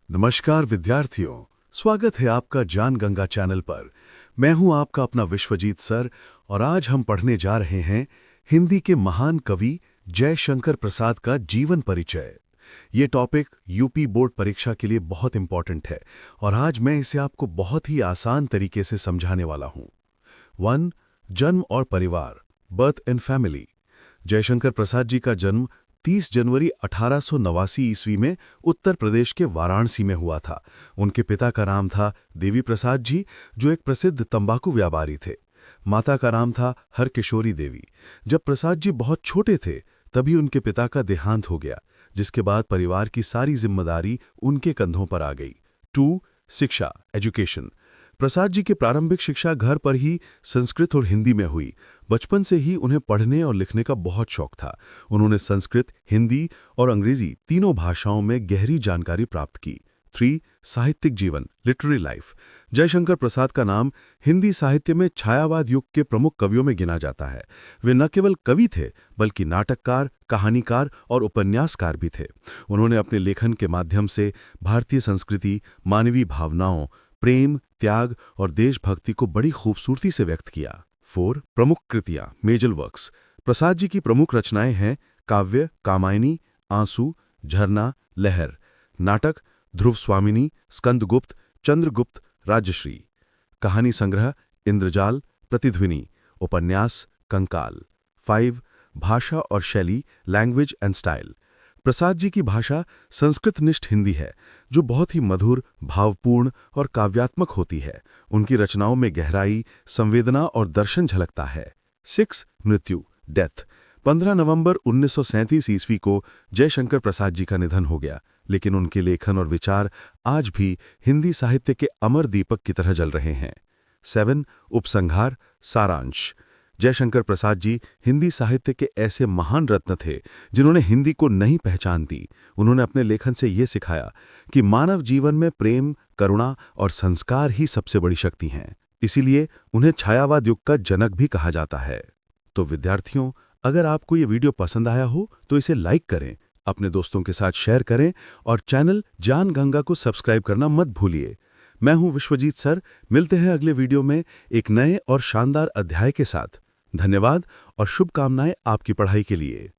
नमस्कार विद्यार्थियों, स्वागत है आपका ज्ञान गंगा चैनल पर। मैं हूं आपका अपना विश्वजीत सर और आज हम पढ़ने जा रहे हैं हिंदी के महान कवि जयशंकर प्रसाद का जीवन परिचय। ये टॉपिक यूपी बोर्ड परीक्षा के लिए बहुत इंपॉर्टेंट है और आज मैं इसे आपको बहुत ही आसान तरीके से समझाने वाला हूं। 1. जन्म और परिवार, birth and family. Jaishankar Prasad ji का जन्म 30 जनवरी 1889 ईस्वी में उत्तर प्रदेश के वाराणसी में हुआ था। उनके पिता का नाम था देवी प्रसाद जी, जो एक प्रसिद्ध तंबाकू व्यापारी थे। माता का नाम था हरकिशोरी देवी। जब प्रसाद जी बहुत छोटे थे तभी उनके पिता का देहांत हो गया, जिसके बाद परिवार की सारी जिम्मेदारी उनके कंधों पर आ गई। 2. शिक्षा, एजुकेशन। प्रसाद जी की प्रारंभिक शिक्षा घर पर ही संस्कृत और हिंदी में हुई। बचपन से ही उन्हें पढ़ने और लिखने का बहुत शौक था। उन्होंने संस्कृत, हिंदी और अंग्रेजी तीनों भाषाओं में गहरी जानकारी प्राप्त की। 3. साहित्यिक जीवन, लिटरेरी लाइफ। जयशंकर प्रसाद का नाम हिंदी साहित्य में छायावाद युग के प्रमुख कवियों में गिना जाता है। वे न केवल कवि थे बल्कि नाटककार, कहानीकार और उपन्यासकार भी थे। उन्होंने अपने लेखन के माध्यम से भारतीय संस्कृति, मानवीय भावनाओं, प्रेम, त्याग और देशभक्ति को बड़ी खूबसूरती से व्यक्त किया। 4. प्रमुख कृतियां, मेजर वर्क्स। प्रसाद जी की प्रमुख रचनाएं हैं काव्य कामायनी, आंसू, झरना, लहर। नाटक ध्रुव स्वामिनी, स्कंदगुप्त, चंद्रगुप्त, राजश्री। कहानी संग्रह इंद्रजाल, प्रतिध्वनि। उपन्यास कंकाल। 5. भाषा और शैली, language and style. Prasad ji की भाषा संस्कृतनिष्ठ हिंदी है, जो बहुत ही मधुर, भावपूर्ण और काव्यात्मक होती है। उनकी रचनाओं में गहराई, संवेदना और दर्शन झलकता है। 6. मृत्यु, डेथ। 15 नवंबर 1937 ईस्वी को जयशंकर प्रसाद जी का निधन हो गया, लेकिन उनके लेखन और विचार आज भी हिंदी साहित्य के अमर दीपक की तरह जल रहे हैं। 7. उपसंहार, सारांश। जयशंकर प्रसाद जी हिंदी साहित्य के ऐसे महान रत्न थे जिन्होंने हिंदी को नई पहचान दी। उन्होंने अपने लेखन से ये सिखाया कि मानव जीवन में प्रेम, करुणा और संस्कार ही सबसे बड़ी शक्ति हैं। इसीलिए उन्हें छायावाद युग का जनक भी कहा जाता है। तो विद्यार्थियों, अगर आपको ये वीडियो पसंद आया हो तो इसे लाइक करें, अपने दोस्तों के साथ शेयर करें और चैनल ज्ञान गंगा को सब्सक्राइब करना मत भूलिए। मैं हूं विश्वजीत सर। मिलते हैं अगले वीडियो में एक नए और शानदार अध्याय के साथ। धन्यवाद और शुभकामनाएं आपकी पढ़ाई के लिए।